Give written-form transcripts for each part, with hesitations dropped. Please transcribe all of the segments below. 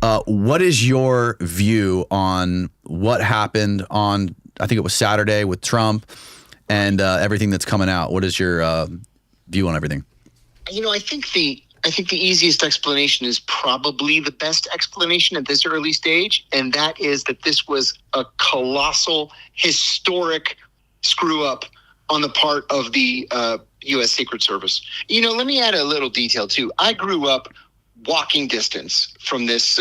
What is your view on what happened on, I think it was Saturday with Trump and everything that's coming out? What is your view on everything? I think the easiest explanation is probably the best explanation at this early stage, and that is that this was a colossal, historic screw-up on the part of the U.S. Secret Service. Let me add a little detail, too. I grew up walking distance from this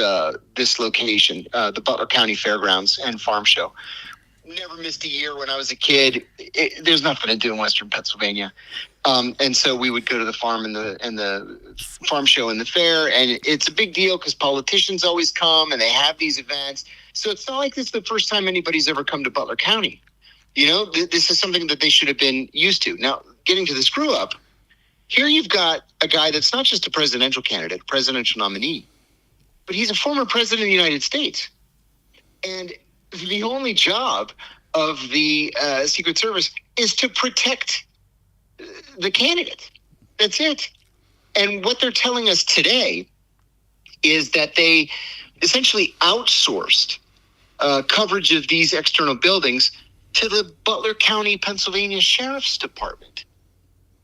location, the Butler County Fairgrounds and Farm Show. Never missed a year when I was a kid. There's nothing to do in Western Pennsylvania. And so we would go to the farm and the farm show and the fair, and it's a big deal because politicians always come and they have these events. So it's not like this is the first time anybody's ever come to Butler County. This is something that they should have been used to. Now, getting to the screw up, here you've got a guy that's not just a presidential candidate, presidential nominee, but he's a former president of the United States. And the only job of the Secret Service is to protect the candidate. That's it. And what they're telling us today is that they essentially outsourced coverage of these external buildings to the Butler County, Pennsylvania Sheriff's Department.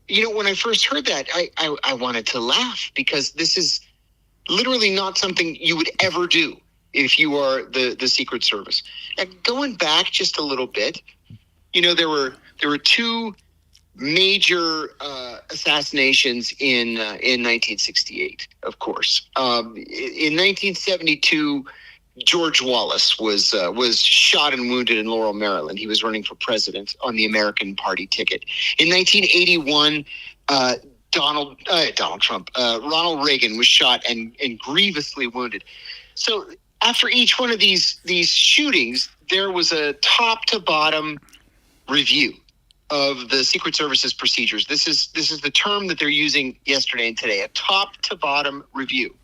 When I first heard that, I wanted to laugh because this is literally not something you would ever do if you are the Secret Service. And going back just a little bit, there were two major assassinations in 1968, of course. In 1972, George Wallace was shot and wounded in Laurel, Maryland. He was running for president on the American Party ticket. In 1981, Ronald Reagan was shot and grievously wounded. So after each one of these shootings, there was a top to bottom review of the Secret Service's procedures. This is the term that they're using yesterday and today, a top to bottom review.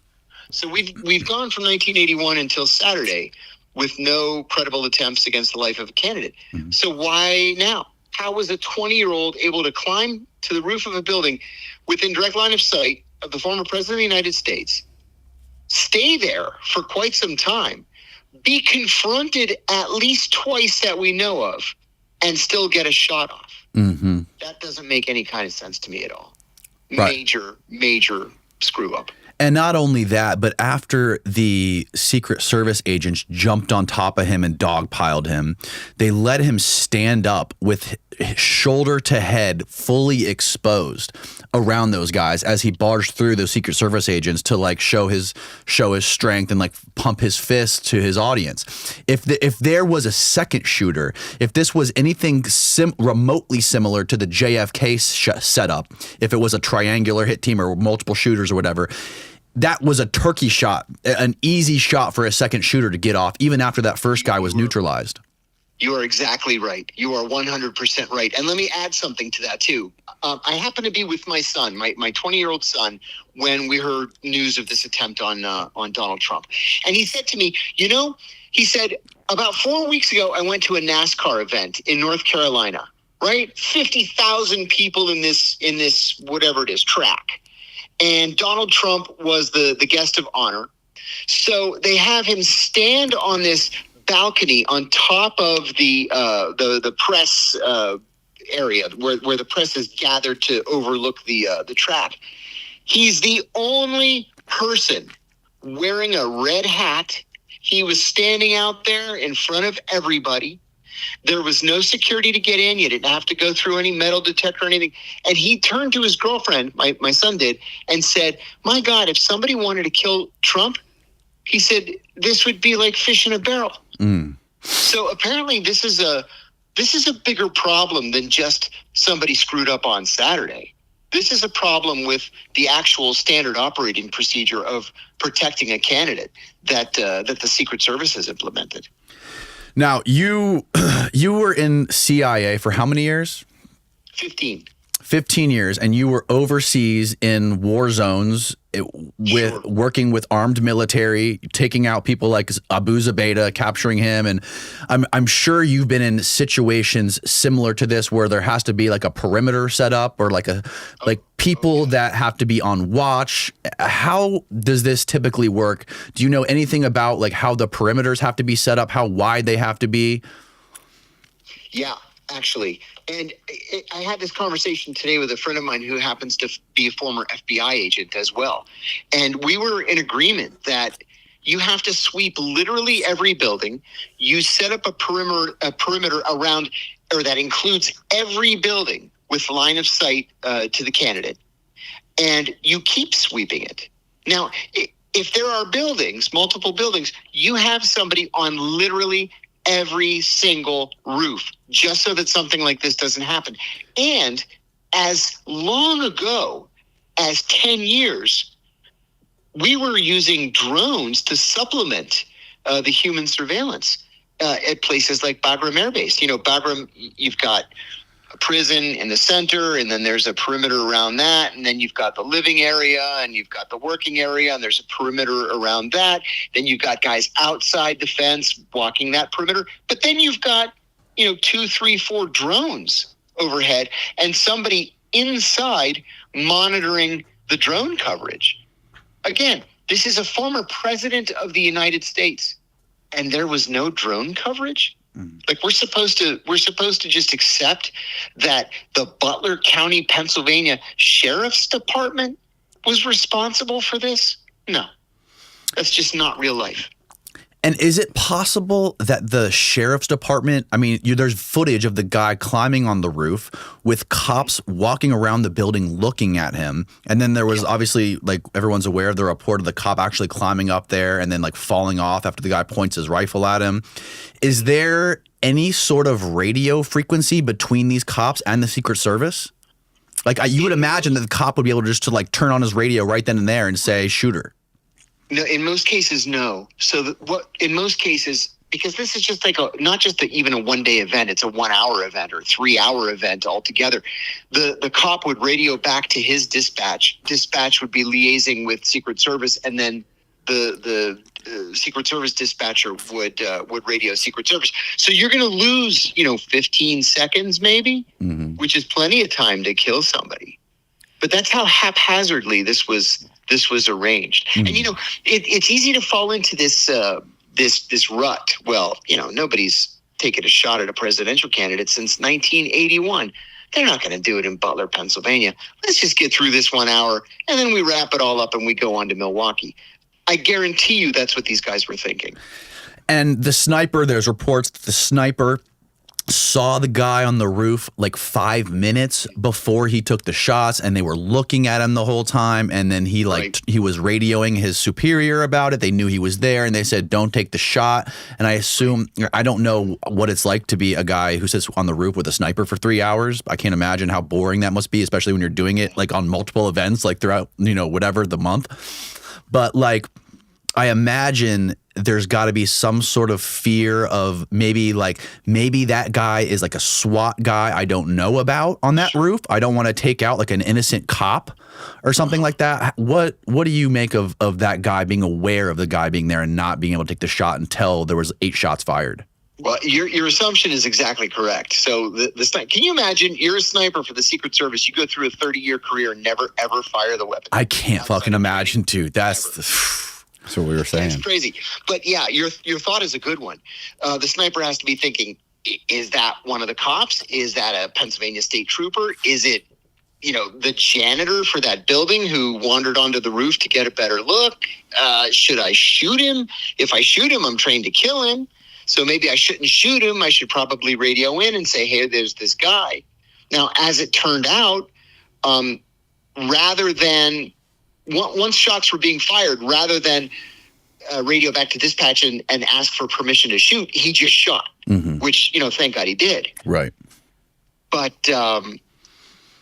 So we've gone from 1981 until Saturday with no credible attempts against the life of a candidate. Mm-hmm. So why now? How was a 20-year-old able to climb to the roof of a building within direct line of sight of the former president of the United States, stay there for quite some time, be confronted at least twice that we know of, and still get a shot off? Mm-hmm. That doesn't make any kind of sense to me at all. Right. Major screw up. And not only that, but after the Secret Service agents jumped on top of him and dogpiled him, they let him stand up with shoulder to head fully exposed around those guys as he barged through those Secret Service agents to like show his strength and like pump his fist to his audience. If there was a second shooter, if this was anything remotely similar to the JFK setup, if it was a triangular hit team or multiple shooters or whatever, that was a turkey shot, an easy shot for a second shooter to get off, even after that first guy was neutralized. You are exactly right. You are 100% right. And let me add something to that, too. I happened to be with my son, my 20-year-old son, when we heard news of this attempt on Donald Trump. And he said to me, he said, about 4 weeks ago, I went to a NASCAR event in North Carolina, right? 50,000 people in this whatever it is, track. And Donald Trump was the guest of honor. So they have him stand on this balcony on top of the press area where the press is gathered to overlook the track. He's the only person wearing a red hat. He was standing out there in front of everybody. There was no security to get in. You didn't have to go through any metal detector or anything. And he turned to his girlfriend, my son did, and said, my God, if somebody wanted to kill Trump, he said, this would be like fish in a barrel. Mm. So apparently this is a bigger problem than just somebody screwed up on Saturday. This is a problem with the actual standard operating procedure of protecting a candidate that the Secret Service has implemented. Now, you were in CIA for how many years? 15. 15 years, and you were overseas in war zones working with armed military, taking out people like Abu Zubaydah, capturing him. And I'm sure you've been in situations similar to this where there has to be like a perimeter set up or like people that have to be on watch. How does this typically work? Do you know anything about like how the perimeters have to be set up, how wide they have to be? Yeah, actually. And I had this conversation today with a friend of mine who happens to be a former FBI agent as well. And we were in agreement that you have to sweep literally every building. You set up a perimeter around, or that includes every building with line of sight to the candidate. And you keep sweeping it. Now, if there are buildings, multiple buildings, you have somebody on literally every single roof, just so that something like this doesn't happen. And as long ago as 10 years, we were using drones to supplement the human surveillance at places like Bagram Air Base. You know, Bagram, you've got a prison in the center, and then there's a perimeter around that, and then you've got the living area, and you've got the working area, and there's a perimeter around that. Then you've got guys outside the fence walking that perimeter. But then you've got, 2, 3, 4 drones overhead, and somebody inside monitoring the drone coverage. Again, this is a former president of the United States, and there was no drone coverage. Like we're supposed to just accept that the Butler County, Pennsylvania Sheriff's Department was responsible for this? No, that's just not real life. And is it possible that the sheriff's department, there's footage of the guy climbing on the roof with cops walking around the building looking at him. And then there was obviously, like everyone's aware of the report of the cop actually climbing up there and then like falling off after the guy points his rifle at him. Is there any sort of radio frequency between these cops and the Secret Service? Like you would imagine that the cop would be able to turn on his radio right then and there and say, shoot her. No, in most cases, no. So in most cases, because this is just like not just even a one-day event, it's a 1-hour event or 3-hour event altogether. The cop would radio back to his dispatch. Dispatch would be liaising with Secret Service, and then the Secret Service dispatcher would radio Secret Service. So you're going to lose, 15 seconds maybe, which is plenty of time to kill somebody. But that's how haphazardly this was arranged. And it's easy to fall into this rut. Well, nobody's taken a shot at a presidential candidate since 1981. They're not going to do it in Butler, Pennsylvania. Let's just get through this 1 hour, and then we wrap it all up and we go on to Milwaukee. I guarantee you that's what these guys were thinking. And the sniper, there's reports that the sniper saw the guy on the roof like 5 minutes before he took the shots, and they were looking at him the whole time. And then he was radioing his superior about it. They knew he was there, and they said, don't take the shot. And I don't know what it's like to be a guy who sits on the roof with a sniper for 3 hours. I can't imagine how boring that must be, especially when you're doing it like on multiple events, like throughout, whatever the month. But like, I imagine there's got to be some sort of fear of maybe that guy is like a SWAT guy I don't know about on that roof. I don't want to take out like an innocent cop or something like that. What do you make of that guy being aware of the guy being there and not being able to take the shot until there was 8 shots fired? Well, your assumption is exactly correct. So can you imagine you're a sniper for the Secret Service? You go through a 30-year career and never, ever fire the weapon. I can't fucking imagine, dude. That's what we were saying. It's crazy. But yeah, your thought is a good one. The sniper has to be thinking, is that one of the cops? Is that a Pennsylvania state trooper? Is it, the janitor for that building who wandered onto the roof to get a better look? Should I shoot him? If I shoot him, I'm trained to kill him. So maybe I shouldn't shoot him. I should probably radio in and say, hey, there's this guy. Now, as it turned out, rather than once shots were being fired, rather than radio back to dispatch and ask for permission to shoot, he just shot, which, thank God he did. Right. But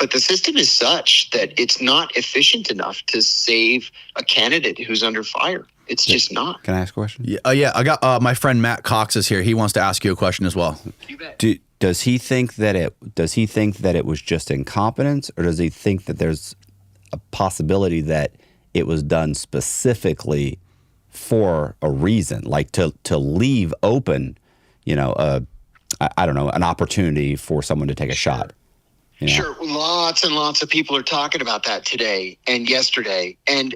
But the system is such that it's not efficient enough to save a candidate who's under fire. It's just not. Can I ask a question? Yeah. I got my friend Matt Cox is here. He wants to ask you a question as well. You bet. Does he think that it was just incompetence, or does he think that there's a possibility that it was done specifically for a reason, like to leave open, I don't know, an opportunity for someone to take a shot? You know? Sure. Lots and lots of people are talking about that today and yesterday. And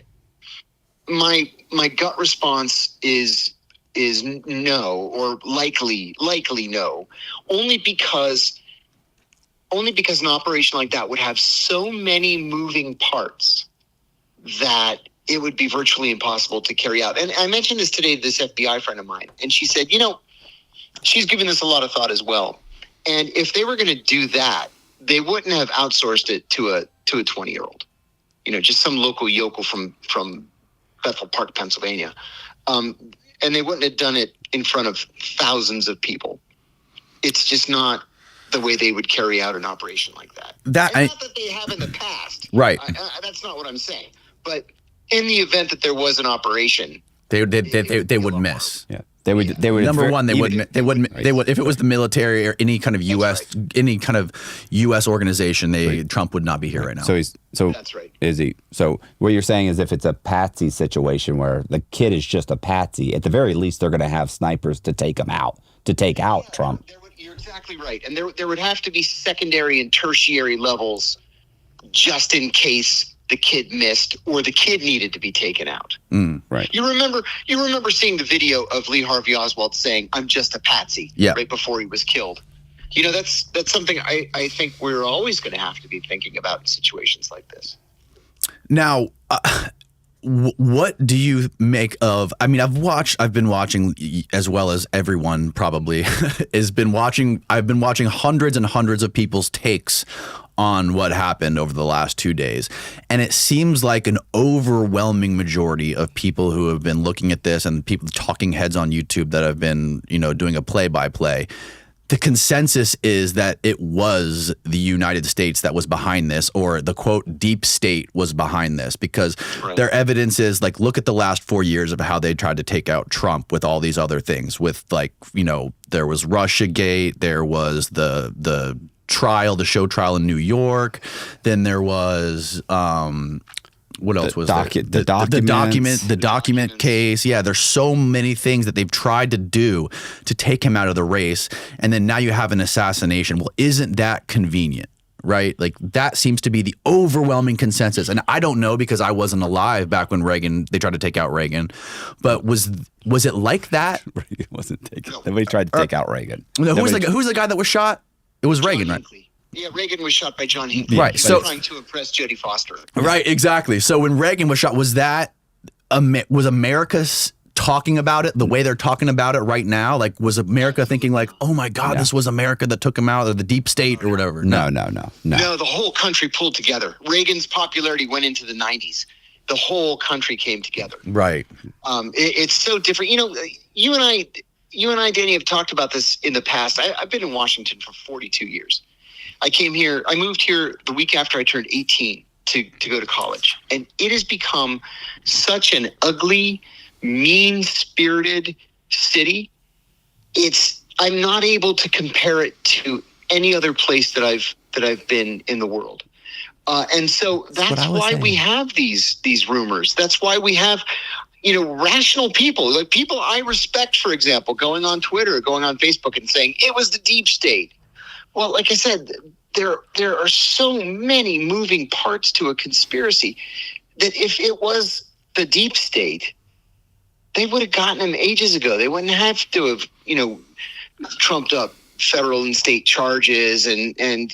my gut response is no, or likely no, only because an operation like that would have so many moving parts that it would be virtually impossible to carry out. And I mentioned this today to this FBI friend of mine, and she said, she's given this a lot of thought as well. And if they were going to do that, they wouldn't have outsourced it to a 20-year-old, just some local yokel from Bethel Park, Pennsylvania. And they wouldn't have done it in front of thousands of people. It's just not the way they would carry out an operation like that. Not that they have in the past. Right. That's not what I'm saying. But in the event that there was an operation, they would miss. Yeah. They would. Number one, they wouldn't. If it was the military or any kind of U.S. organization, Trump would not be here right now. So that's right. Is he? So what you're saying is, if it's a patsy situation where the kid is just a patsy, at the very least, they're going to have snipers to take out Trump. You're exactly right, and there would have to be secondary and tertiary levels just in case the kid missed or the kid needed to be taken out. Right. You remember seeing the video of Lee Harvey Oswald saying, "I'm just a patsy," right before he was killed. That's something I think we're always going to have to be thinking about in situations like this. Now, what do you make of? I mean, I've been watching, as well as everyone probably has been watching. I've been watching hundreds and hundreds of people's takes on what happened over the last 2 days. And it seems like an overwhelming majority of people who have been looking at this, and people, talking heads on YouTube that have been, doing a play-by-play, the consensus is that it was the United States that was behind this, or the quote deep state was behind this, because their evidence is like, look at the last 4 years of how they tried to take out Trump with all these other things, with there was Russiagate, there was the show trial in New York. Then there was what else was there? The document case. Yeah, there's so many things that they've tried to do to take him out of the race, and then now you have an assassination. Well, isn't that convenient? Right? Like, that seems to be the overwhelming consensus. And I don't know, because I wasn't alive back when they tried to take out Reagan. But was it like that? Reagan wasn't taken. Nobody tried to take out Reagan. No, who's the guy that was shot? It was Reagan, right? Yeah, Reagan was shot by John Hinckley. Right. So trying to impress Jodie Foster. Right, exactly. So when Reagan was shot, was America talking about it the way they're talking about it right now? Like, was America thinking like, oh my God, this was America that took him out, or the deep state or whatever? No. No, the whole country pulled together. Reagan's popularity went into the 90s. The whole country came together. Right. It's so different. You and I, Danny, have talked about this in the past. I've been in Washington for 42 years. I moved here the week after I turned 18 to go to college. And it has become such an ugly, mean-spirited city. I'm not able to compare it to any other place that I've been in the world. And so that's why we have these rumors. That's why we have rational people, like people I respect, for example, going on Twitter, going on Facebook and saying it was the deep state. Well, like I said, there are so many moving parts to a conspiracy that if it was the deep state, they would have gotten him ages ago. They wouldn't have to have, trumped up federal and state charges and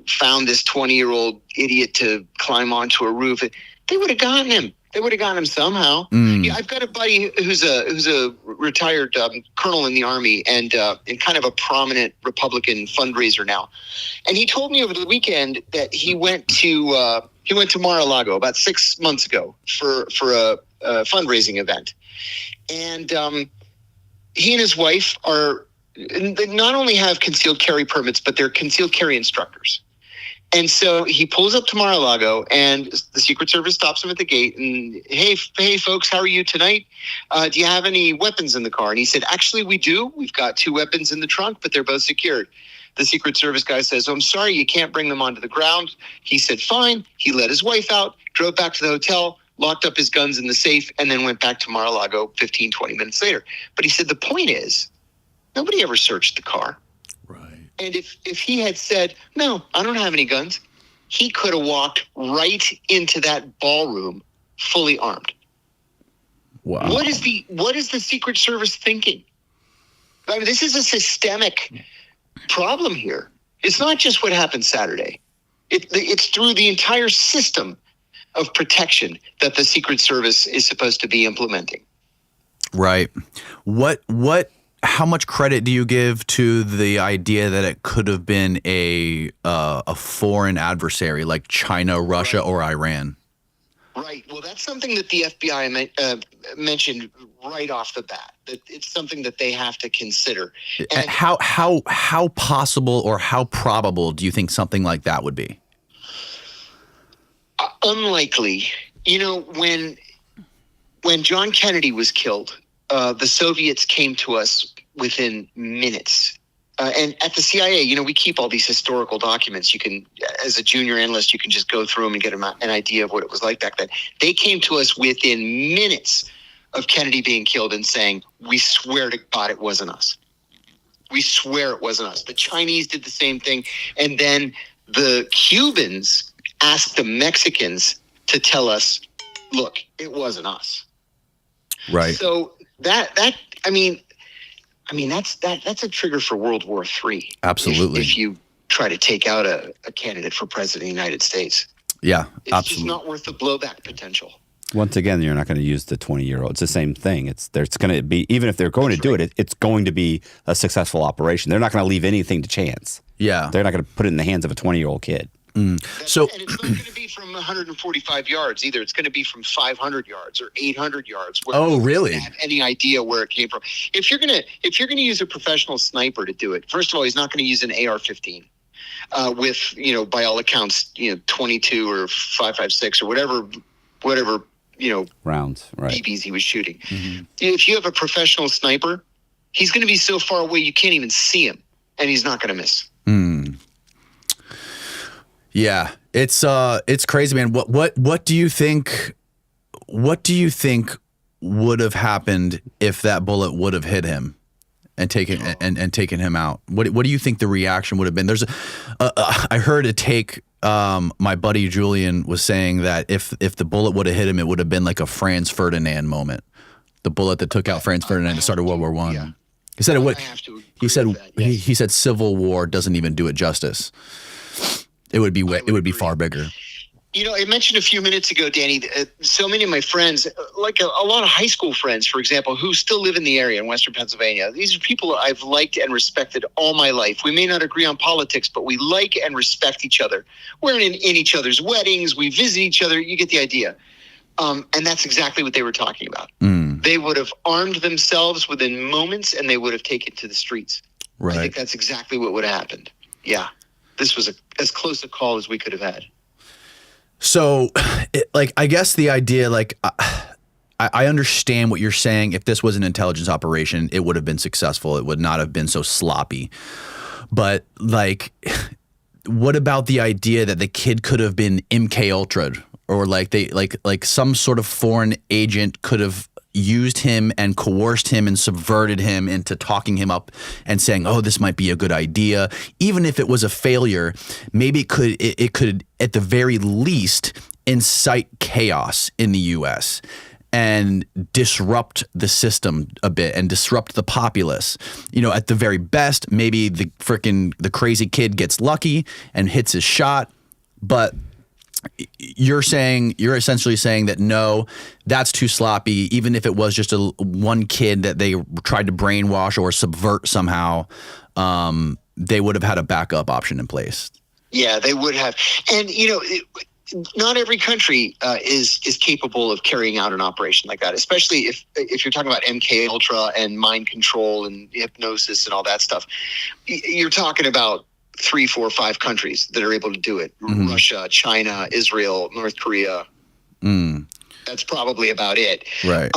found this 20-year-old idiot to climb onto a roof. They would have gotten him. They would have gotten him somehow. Yeah, I've got a buddy who's a retired colonel in the Army and kind of a prominent Republican fundraiser now. And he told me over the weekend that he went to Mar-a-Lago about 6 months ago for a fundraising event. And he and his wife they not only have concealed carry permits, but they're concealed carry instructors. And so he pulls up to Mar-a-Lago, and the Secret Service stops him at the gate. And hey, folks, how are you tonight? Do you have any weapons in the car? And he said, actually, we do. We've got 2 weapons in the trunk, but they're both secured. The Secret Service guy says, I'm sorry, you can't bring them onto the ground. He said, fine. He let his wife out, drove back to the hotel, locked up his guns in the safe, and then went back to Mar-a-Lago 15, 20 minutes later. But he said, the point is, nobody ever searched the car. And if he had said, no, I don't have any guns, he could have walked right into that ballroom fully armed. Wow. What is the Secret Service thinking? I mean, this is a systemic problem here. It's not just what happened Saturday. It's through the entire system of protection that the Secret Service is supposed to be implementing. Right. How much credit do you give to the idea that it could have been a foreign adversary like China, Russia, or Iran? Right. Well, that's something that the FBI mentioned right off the bat. That it's something that they have to consider. And how possible or how probable do you think something like that would be? Unlikely. You know, when John Kennedy was killed, the Soviets came to us within minutes. And at the CIA, you know, we keep all these historical documents. You can, as a junior analyst, you can just go through them and get an idea of what it was like back then. They came to us within minutes of Kennedy being killed and saying, we swear to God it wasn't us. We swear it wasn't us. The Chinese did the same thing. And then the Cubans asked the Mexicans to tell us, look, it wasn't us. Right. So that's a trigger for World War III. Absolutely. If you try to take out a candidate for president of the United States. Yeah, it's absolutely. Just not worth the blowback potential. Once again, you're not going to use the 20-year-old. It's the same thing. There's going to be, even if they're going to do it, it's going to be a successful operation. They're not going to leave anything to chance. Yeah. They're not going to put it in the hands of a 20-year-old kid. So, and it's not going to be from 145 yards either. It's going to be from 500 yards or 800 yards. Oh, really? Have any idea where it came from? If you're going to use a professional sniper to do it, first of all, he's not going to use an AR-15 with, you know, by all accounts, you know, 22 or 5.56 or whatever, you know, rounds, right? BBs he was shooting. Mm-hmm. If you have a professional sniper, he's going to be so far away you can't even see him, and he's not going to miss. Yeah, it's crazy, man. What do you think? What do you think would have happened if that bullet would have hit him and taken him out? What do you think the reaction would have been? I heard a take. My buddy Julian was saying that if the bullet would have hit him, it would have been like a Franz Ferdinand moment. The bullet that took out Franz Ferdinand and started World War I. Yeah. He said it would. He said yes. he said Civil War doesn't even do it justice. It would be far bigger. You know, I mentioned a few minutes ago, Danny, so many of my friends, like a lot of high school friends, for example, who still live in the area in Western Pennsylvania. These are people I've liked and respected all my life. We may not agree on politics, but we like and respect each other. We're in each other's weddings. We visit each other. You get the idea. And that's exactly what they were talking about. They would have armed themselves within moments, and they would have taken to the streets. Right. I think that's exactly what would have happened. Yeah. This was as close a call as we could have had. So, I guess the idea, I understand what you're saying. If this was an intelligence operation, it would have been successful. It would not have been so sloppy. But, what about the idea that the kid could have been MK Ultra, or some sort of foreign agent could have used him and coerced him and subverted him into talking him up and saying, oh, this might be a good idea. Even if it was a failure, maybe it could at the very least incite chaos in the U.S. and disrupt the system a bit and disrupt the populace. You know, at the very best, maybe the crazy kid gets lucky and hits his shot, but you're essentially saying that no, that's too sloppy. Even if it was just one kid that they tried to brainwash or subvert somehow, they would have had a backup option in place. Yeah, they would have. And you know, not every country is capable of carrying out an operation like that. Especially if you're talking about MK Ultra and mind control and hypnosis and all that stuff. You're talking about 3, 4, 5 countries that are able to do it. Russia, China, Israel, North Korea. That's probably about it. Right.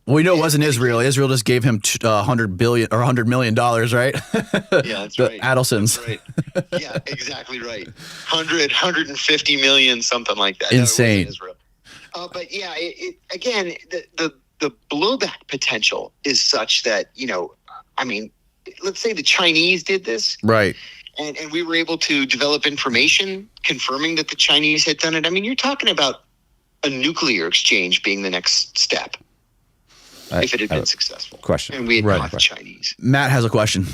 We know it wasn't Israel. Israel just gave him $100 billion or $100 million, right? Yeah, that's right. Adelsons. That's right. Yeah, exactly right. 150 million, something like that. Insane. No, it wasn't Israel. But yeah, again, the blowback potential is such that, I mean, let's say the Chinese did this. Right. And we were able to develop information confirming that the Chinese had done it. I mean, you're talking about a nuclear exchange being the next step if it had been successful. Question. And we had caught the Chinese. Matt has a question.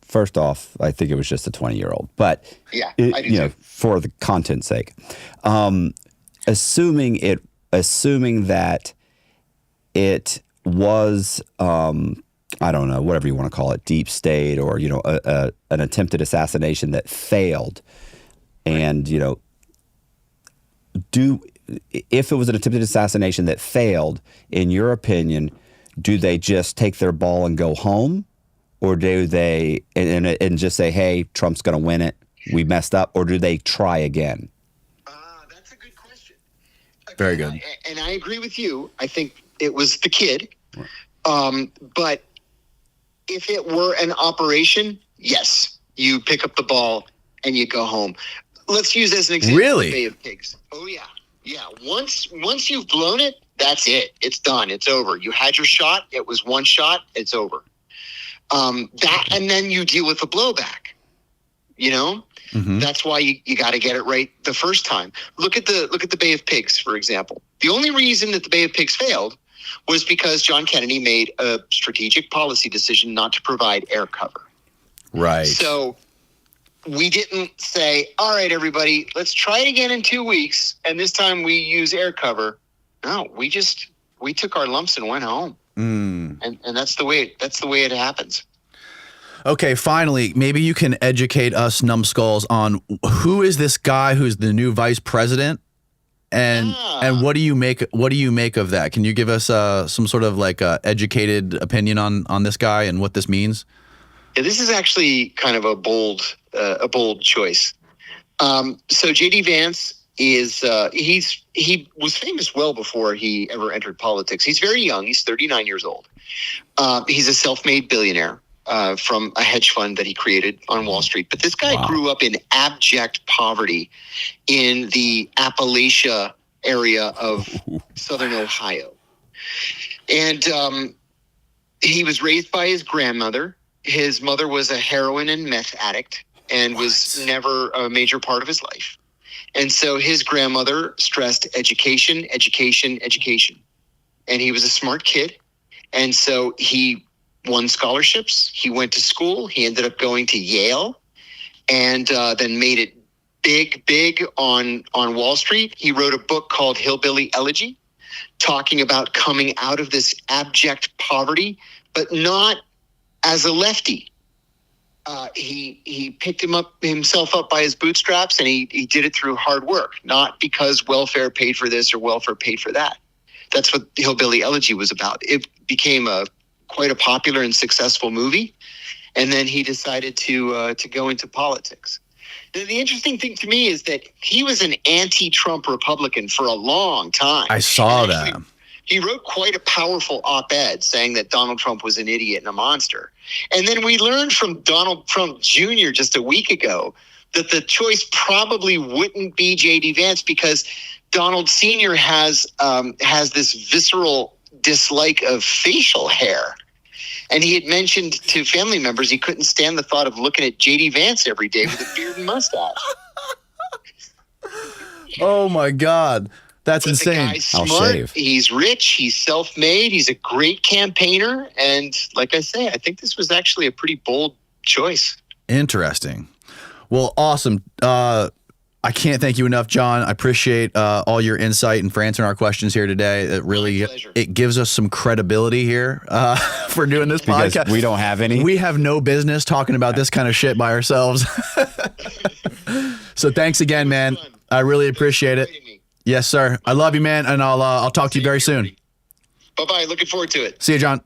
First off, I think it was just a 20-year-old, but yeah, I do too. For the content's sake, assuming that it was, I don't know, whatever you want to call it, deep state or an attempted assassination that failed, and if it was an attempted assassination that failed, in your opinion, do they just take their ball and go home? Or do they and just say, hey, Trump's going to win it, we messed up? Or do they try again? That's a good question. Very good. And I agree with you. I think it was the kid. But if it were an operation, yes, you pick up the ball and you go home. Let's use as an example Really? the Bay of Pigs. Oh, yeah. Yeah. Once you've blown it, that's it. It's done. It's over. You had your shot. It was one shot. It's over. And then you deal with the blowback. That's why you got to get it right the first time. Look at the Bay of Pigs, for example. The only reason that the Bay of Pigs failed was because John Kennedy made a strategic policy decision not to provide air cover. Right. So we didn't say, all right, everybody, let's try it again in 2 weeks, and this time we use air cover. No, we took our lumps and went home. And that's the way it happens. Okay, finally, maybe you can educate us numbskulls on who is this guy who's the new vice president, and what do you make of that? Can you give us some sort of educated opinion on this guy and what this means? Yeah, this is actually kind of a bold choice. So J.D. Vance is he was famous well before he ever entered politics. He's very young. He's 39 years old. He's a self-made billionaire from a hedge fund that he created on Wall Street. But this guy grew up in abject poverty in the Appalachia area of southern Ohio. And he was raised by his grandmother. His mother was a heroin and meth addict and was never a major part of his life. And so his grandmother stressed education, education, education. And he was a smart kid. And so he won scholarships. He went to school. He ended up going to Yale and then made it big on Wall Street. He wrote a book called Hillbilly Elegy, talking about coming out of this abject poverty, but not as a lefty. He picked himself up by his bootstraps, and he did it through hard work, not because welfare paid for this or welfare paid for that. That's what Hillbilly Elegy was about. It became quite a popular and successful movie, and then he decided to go into politics. The interesting thing to me is that he was an anti-Trump Republican for a long time. I saw that. He wrote quite a powerful op-ed saying that Donald Trump was an idiot and a monster. And then we learned from Donald Trump Jr. just a week ago that the choice probably wouldn't be J.D. Vance because Donald Sr. has this visceral dislike of facial hair. And he had mentioned to family members he couldn't stand the thought of looking at J.D. Vance every day with a beard and mustache. Oh, my God. That's insane. The guy's smart. He's rich. He's self-made. He's a great campaigner. And like I say, I think this was actually a pretty bold choice. Interesting. Well, awesome. I can't thank you enough, John. I appreciate all your insight and for answering our questions here today. It gives us some credibility here for doing this podcast. We don't have any. We have no business talking about this kind of shit by ourselves. So thanks again, man. I really appreciate it. Yes, sir. I love you, man, and I'll talk to you very soon. Bye-bye. Looking forward to it. See you, John.